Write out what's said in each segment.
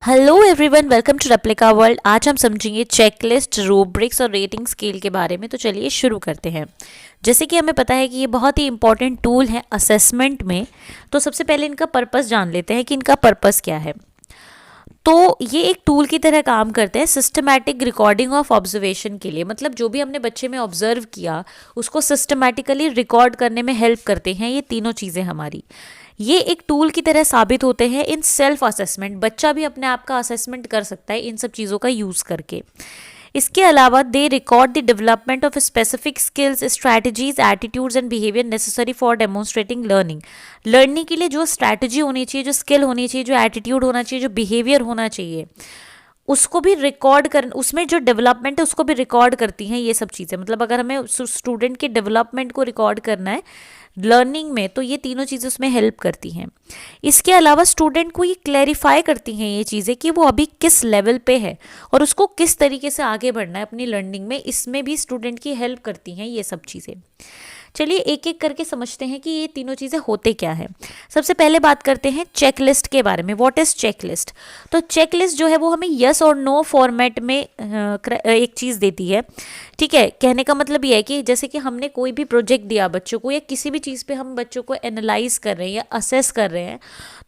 Hello everyone, welcome to Replica World. आज हम समझेंगे चेकलिस्ट, रूब्रिक्स और रेटिंग स्केल के बारे में। तो चलिए शुरू करते हैं। जैसे कि हमें पता है कि ये बहुत ही इंपॉर्टेंट टूल है असेसमेंट में। तो सबसे पहले इनका पर्पस जान लेते हैं कि इनका पर्पस क्या है। तो ये एक टूल की तरह काम करते हैं सिस्टमैटिक रिकॉर्डिंग ऑफ ऑब्जर्वेशन के लिए। मतलब जो भी हमने बच्चे में ऑब्जर्व किया उसको सिस्टमैटिकली रिकॉर्ड करने में हेल्प करते हैं ये तीनों चीज़ें हमारी। ये एक टूल की तरह साबित होते हैं इन सेल्फ असेसमेंट। बच्चा भी अपने आप का असेसमेंट कर सकता है इन सब चीज़ों का यूज़ करके। इसके अलावा they record the development of specific skills, strategies, attitudes and behaviour necessary for demonstrating learning. Learning के लिए जो स्ट्रैटेजी होनी चाहिए, जो स्किल होनी चाहिए, जो एटीट्यूड होना चाहिए, जो बिहेवियर होना चाहिए, उसको भी रिकॉर्ड कर, उसमें जो डेवलपमेंट है उसको भी रिकॉर्ड करती हैं ये सब चीज़ें। मतलब अगर हमें स्टूडेंट के डेवलपमेंट को रिकॉर्ड करना है लर्निंग में तो ये तीनों चीज़ें उसमें हेल्प करती हैं। इसके अलावा स्टूडेंट को ये क्लैरिफाई करती हैं ये चीज़ें कि वो अभी किस लेवल पे है और उसको किस तरीके से आगे बढ़ना है अपनी लर्निंग में। इसमें भी स्टूडेंट की हेल्प करती हैं ये सब चीज़ें। चलिए एक एक करके समझते हैं कि ये तीनों चीज़ें होते क्या है। सबसे पहले बात करते हैं चेकलिस्ट के बारे में। What is checklist? तो चेकलिस्ट जो है वो हमें यस और नो फॉर्मेट में एक चीज़ देती है। ठीक है, कहने का मतलब ये है कि जैसे कि हमने कोई भी प्रोजेक्ट दिया बच्चों को या किसी भी चीज़ पे हम बच्चों को एनालाइज कर रहे हैं या असेस कर रहे हैं,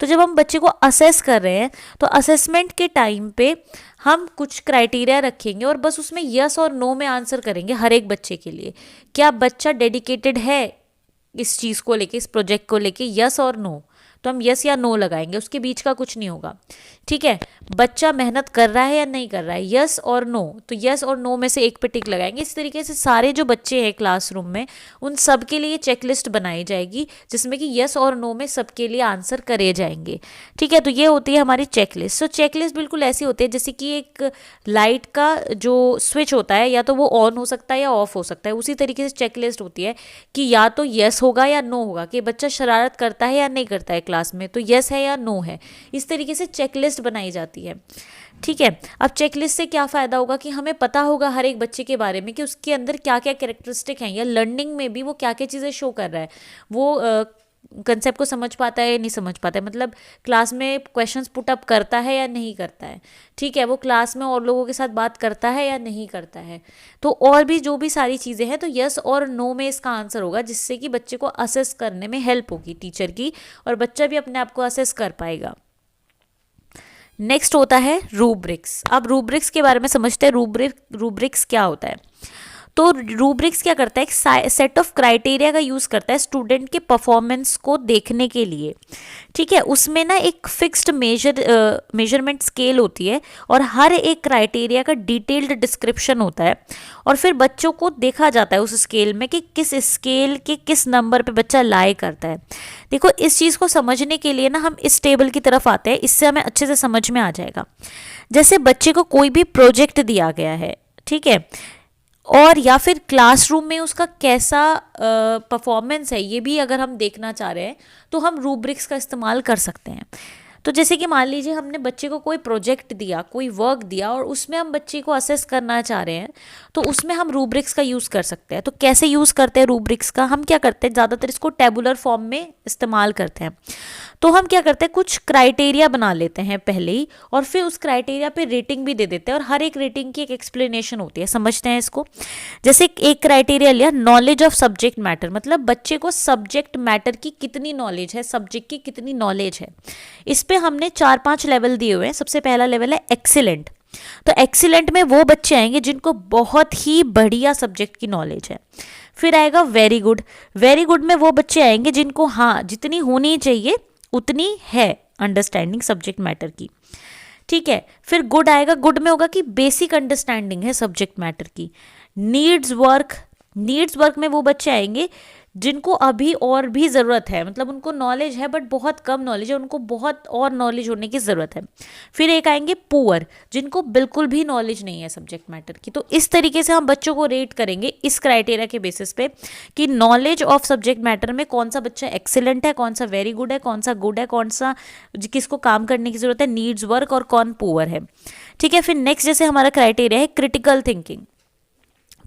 तो जब हम बच्चे को असेस कर रहे हैं तो असेसमेंट के टाइम पे हम कुछ क्राइटेरिया रखेंगे और बस उसमें यस और नो में आंसर करेंगे हर एक बच्चे के लिए। क्या बच्चा डेडिकेटेड है इस चीज़ को लेके, इस प्रोजेक्ट को लेके, यस और नो। तो हम यस या नो लगाएंगे, उसके बीच का कुछ नहीं होगा। ठीक है, बच्चा मेहनत कर रहा है या नहीं कर रहा है, यस और नो। तो यस और नो में से एक पे टिक लगाएंगे। इस तरीके से सारे जो बच्चे हैं क्लासरूम में उन सब के लिए चेकलिस्ट बनाई जाएगी जिसमें कि यस और नो में सबके लिए आंसर करे जाएंगे। ठीक है, तो ये होती है हमारी चेकलिस्ट। सो चेकलिस्ट बिल्कुल ऐसी होती है जैसे कि एक लाइट का जो स्विच होता है या तो वो ऑन हो सकता है या ऑफ हो सकता है। उसी तरीके से चेकलिस्ट होती है कि या तो यस होगा या नो होगा, कि बच्चा शरारत करता है या नहीं करता है क्लास में, तो यस है या नो है। इस तरीके से चेकलिस्ट बनाई जाती है। ठीक है, अब चेकलिस्ट से क्या फ़ायदा होगा कि हमें पता होगा हर एक बच्चे के बारे में कि उसके अंदर क्या क्या कैरेक्टरिस्टिक हैं या लर्निंग में भी वो क्या क्या चीज़ें शो कर रहा है, वो कंसेप्ट को समझ पाता है या नहीं समझ पाता है, मतलब क्लास में क्वेश्चंस पुट अप करता है या नहीं करता है। ठीक है, वो क्लास में और लोगों के साथ बात करता है या नहीं करता है। तो और भी जो भी सारी चीज़ें हैं तो यस और नो में इसका आंसर होगा, जिससे कि बच्चे को असेस करने में हेल्प होगी टीचर की और बच्चा भी अपने आप को असेस कर पाएगा। नेक्स्ट होता है रूब्रिक्स। अब रूब्रिक्स के बारे में समझते हैं। रूब्रिक्स क्या होता है? तो रूब्रिक्स क्या करता है, एक सेट ऑफ क्राइटेरिया का यूज़ करता है स्टूडेंट के परफॉर्मेंस को देखने के लिए। ठीक है, उसमें ना एक फिक्स्ड मेजरमेंट स्केल होती है और हर एक क्राइटेरिया का डिटेल्ड डिस्क्रिप्शन होता है और फिर बच्चों को देखा जाता है उस स्केल में कि किस स्केल के किस नंबर पे बच्चा लाई करता है। देखो, इस चीज़ को समझने के लिए ना हम इस टेबल की तरफ आते हैं, इससे हमें अच्छे से समझ में आ जाएगा। जैसे बच्चे को कोई भी प्रोजेक्ट दिया गया है, ठीक है, और या फिर क्लासरूम में उसका कैसा परफॉर्मेंस है ये भी अगर हम देखना चाह रहे हैं तो हम रूब्रिक्स का इस्तेमाल कर सकते हैं। तो जैसे कि मान लीजिए हमने बच्चे को कोई प्रोजेक्ट दिया, कोई वर्क दिया और उसमें हम बच्चे को असेस करना चाह रहे हैं तो उसमें हम रूब्रिक्स का यूज़ कर सकते हैं। तो कैसे यूज़ करते हैं रूब्रिक्स का? हम क्या करते हैं, ज़्यादातर इसको टेबुलर फॉर्म में इस्तेमाल करते हैं। तो हम क्या करते हैं, कुछ क्राइटेरिया बना लेते हैं पहले ही और फिर उस क्राइटेरिया पे रेटिंग भी दे देते हैं और हर एक रेटिंग की एक एक्सप्लेनेशन होती है। समझते हैं इसको। जैसे एक क्राइटेरिया लिया, नॉलेज ऑफ सब्जेक्ट मैटर, मतलब बच्चे को सब्जेक्ट मैटर की कितनी नॉलेज है, सब्जेक्ट की कितनी नॉलेज है। इस पे हमने 4-5 लेवल दिए हुए हैं। सबसे पहला लेवल है एक्सीलेंट। तो एक्सीलेंट में वो बच्चे आएंगे जिनको बहुत ही बढ़िया सब्जेक्ट की नॉलेज है। फिर आएगा वेरी गुड। वेरी गुड में वो बच्चे आएंगे जिनको हाँ जितनी होनी चाहिए उतनी है अंडरस्टैंडिंग सब्जेक्ट मैटर की। ठीक है, फिर गुड आएगा। गुड में होगा कि बेसिक अंडरस्टैंडिंग है सब्जेक्ट मैटर की। Needs work. नीड्स वर्क में वो बच्चे आएंगे जिनको अभी और भी ज़रूरत है, मतलब उनको नॉलेज है बट बहुत कम नॉलेज है, उनको बहुत और नॉलेज होने की ज़रूरत है। फिर एक आएंगे पुअर, जिनको बिल्कुल भी नॉलेज नहीं है सब्जेक्ट मैटर की। तो इस तरीके से हम बच्चों को रेट करेंगे इस क्राइटेरिया के बेसिस पे कि नॉलेज ऑफ सब्जेक्ट मैटर में कौन सा बच्चा एक्सीलेंट है, कौन सा वेरी गुड है, कौन सा गुड है, कौन सा किसको काम करने की ज़रूरत है, नीड्स वर्क, और कौन पुअर है। ठीक है, फिर नेक्स्ट जैसे हमारा क्राइटेरिया है क्रिटिकल थिंकिंग।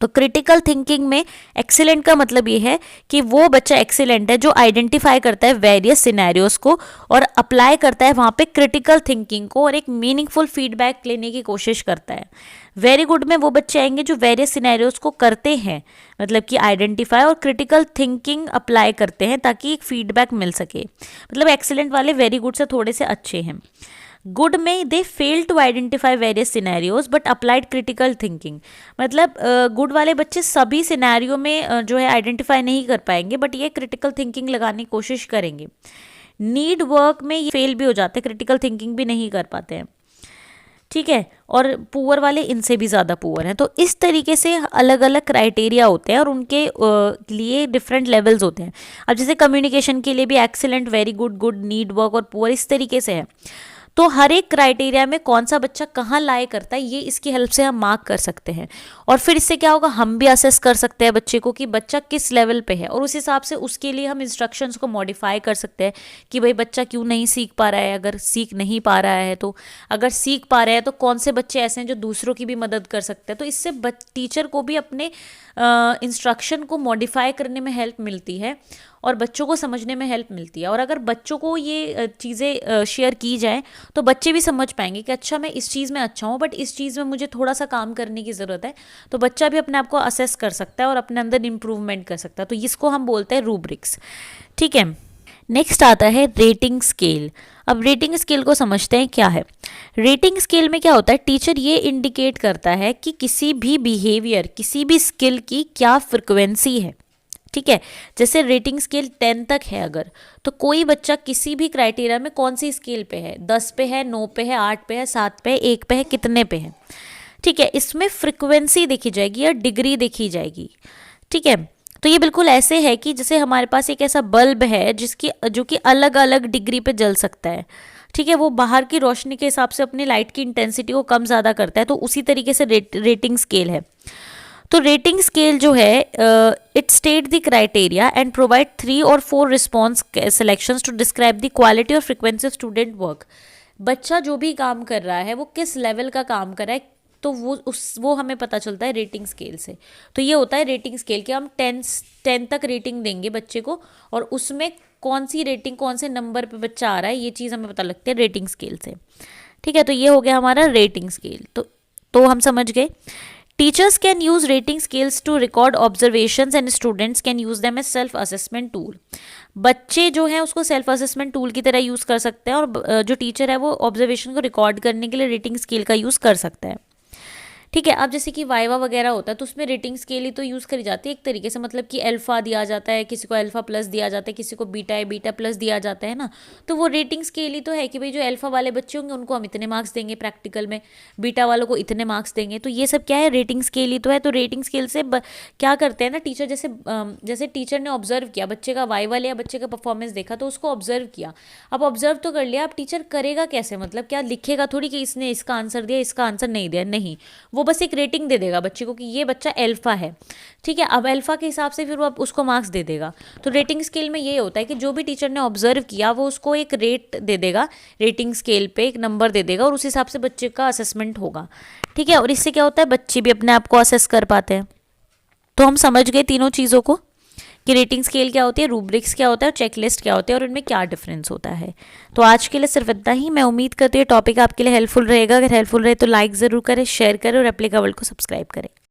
तो क्रिटिकल थिंकिंग में एक्सीलेंट का मतलब ये है कि वो बच्चा एक्सीलेंट है जो आइडेंटिफाई करता है वेरियस सिनेरियोस को और अप्लाई करता है वहाँ पे क्रिटिकल थिंकिंग को और एक मीनिंगफुल फीडबैक लेने की कोशिश करता है। वेरी गुड में वो बच्चे आएंगे जो वेरियस सिनेरियोस को करते हैं, मतलब कि आइडेंटिफाई और क्रिटिकल थिंकिंग अप्लाई करते हैं ताकि एक फीडबैक मिल सके। मतलब एक्सीलेंट वाले वेरी गुड से थोड़े से अच्छे हैं। गुड में they fail to identify various scenarios but applied critical thinking, मतलब गुड वाले बच्चे सभी सिनेरियो में जो है आइडेंटिफाई नहीं कर पाएंगे बट ये क्रिटिकल थिंकिंग लगाने की कोशिश करेंगे। नीड वर्क में ये फेल भी हो जाते हैं, क्रिटिकल थिंकिंग भी नहीं कर पाते हैं, ठीक है। और पुअर वाले इनसे भी ज़्यादा पुअर हैं। तो इस तरीके से अलग अलग क्राइटेरिया होते हैं और उनके लिए डिफरेंट लेवल्स होते हैं। अब जैसे कम्युनिकेशन के लिए भी excellent, very good, good, need work और पुअर इस तरीके से है। तो हर एक क्राइटेरिया में कौन सा बच्चा कहाँ लाए करता है ये इसकी हेल्प से हम मार्क कर सकते हैं। और फिर इससे क्या होगा, हम भी असेस कर सकते हैं बच्चे को कि बच्चा किस लेवल पे है और उस हिसाब से उसके लिए हम इंस्ट्रक्शंस को मॉडिफाई कर सकते हैं कि भाई बच्चा क्यों नहीं सीख पा रहा है, अगर सीख नहीं पा रहा है तो, अगर सीख पा रहा है तो कौन से बच्चे ऐसे हैं जो दूसरों की भी मदद कर सकते हैं। तो इससे टीचर को भी अपने इंस्ट्रक्शन को मॉडिफाई करने में हेल्प मिलती है और बच्चों को समझने में हेल्प मिलती है। और अगर बच्चों को ये चीज़ें शेयर की जाए तो बच्चे भी समझ पाएंगे कि अच्छा मैं इस चीज़ में अच्छा हूँ बट इस चीज़ में मुझे थोड़ा सा काम करने की ज़रूरत है। तो बच्चा भी अपने आप को असेस कर सकता है और अपने अंदर इम्प्रूवमेंट कर सकता है। तो इसको हम बोलते हैं रूब्रिक्स, ठीक है। नेक्स्ट आता है रेटिंग स्केल। अब रेटिंग स्केल को समझते हैं क्या है। रेटिंग स्केल में क्या होता है, टीचर ये इंडिकेट करता है कि किसी भी बिहेवियर, किसी भी स्किल की क्या फ्रिक्वेंसी है, ठीक है। जैसे रेटिंग स्केल 10 तक है अगर, तो कोई बच्चा किसी भी क्राइटेरिया में कौन सी स्केल पे है, 10 पे है, 9 पे है, 8 पे है, 7 पे है, 1 पे है, कितने पे है, ठीक है। इसमें फ्रिक्वेंसी देखी जाएगी या डिग्री देखी जाएगी, ठीक है। तो ये बिल्कुल ऐसे है कि जैसे हमारे पास एक ऐसा बल्ब है जो कि अलग अलग डिग्री पे जल सकता है, ठीक है। वो बाहर की रोशनी के हिसाब से अपनी लाइट की इंटेंसिटी को कम ज़्यादा करता है। तो उसी तरीके से रेटिंग स्केल है। तो रेटिंग स्केल जो है it state the criteria and provide 3 और 4 response selections to describe the quality और फ्रिक्वेंसी ऑफ स्टूडेंट वर्क। बच्चा जो भी काम कर रहा है वो किस लेवल का काम कर रहा है, तो वो हमें पता चलता है रेटिंग स्केल से। तो ये होता है रेटिंग स्केल कि हम 10 तक रेटिंग देंगे बच्चे को और उसमें कौन सी रेटिंग, कौन से नंबर पे बच्चा आ रहा है, ये चीज़ हमें पता लगती है रेटिंग स्केल से, ठीक है। तो ये हो गया हमारा रेटिंग स्केल। तो हम समझ गए। Teachers can use rating scales to record observations and students can use them as self assessment tool. बच्चे जो हैं उसको सेल्फ असेसमेंट टूल की तरह यूज़ कर सकते हैं और जो टीचर है वो ऑब्जर्वेशन को रिकॉर्ड करने के लिए रेटिंग स्केल का यूज़ कर सकता है, ठीक है। अब जैसे कि वाइवा वगैरह होता है तो उसमें रेटिंग स्केल ही तो यूज़ करी जाती है एक तरीके से, मतलब कि अल्फ़ा दिया जाता है, किसी को अल्फ़ा प्लस दिया जाता है, किसी को बीटा है, बीटा प्लस दिया जाता है ना। तो वो रेटिंग स्केल ही तो है कि भाई जो अल्फ़ा वाले बच्चे होंगे उनको हम इतने मार्क्स देंगे प्रैक्टिकल में, बीटा वालों को इतने मार्क्स देंगे। तो ये सब क्या है, रेटिंग स्केल ही तो है। तो रेटिंग स्केल से क्या करते हैं ना टीचर, जैसे टीचर ने ऑब्जर्व किया बच्चे का वाइवा लिया, बच्चे का परफॉर्मेंस देखा तो उसको ऑब्जर्व किया। अब ऑब्जर्व तो कर लिया, अब टीचर करेगा कैसे, मतलब क्या लिखेगा थोड़ी कि इसने इसका आंसर दिया, इसका आंसर नहीं दिया, नहीं, वो बस एक रेटिंग दे देगा बच्चे को कि ये बच्चा अल्फा है, ठीक है। अब अल्फा के हिसाब से फिर वो उसको मार्क्स दे देगा। तो रेटिंग स्केल में ये होता है कि जो भी टीचर ने ऑब्जर्व किया वो उसको एक रेट दे देगा, रेटिंग स्केल पे एक नंबर दे देगा और उस हिसाब से बच्चे का असेसमेंट होगा, ठीक है। और इससे क्या होता है, बच्चे भी अपने आप को असेस कर पाते हैं। तो हम समझ गए तीनों चीज़ों को कि रेटिंग स्केल क्या होती है, रूब्रिक्स क्या होता है और चेकलिस्ट क्या होती है और इनमें क्या डिफरेंस होता है। तो आज के लिए सिर्फ इतना ही। मैं उम्मीद करती हूँ टॉपिक आपके लिए हेल्पफुल रहेगा। अगर हेल्पफुल रहे तो लाइक ज़रूर करें, शेयर करें और एप्लीकेबल को सब्सक्राइब करें।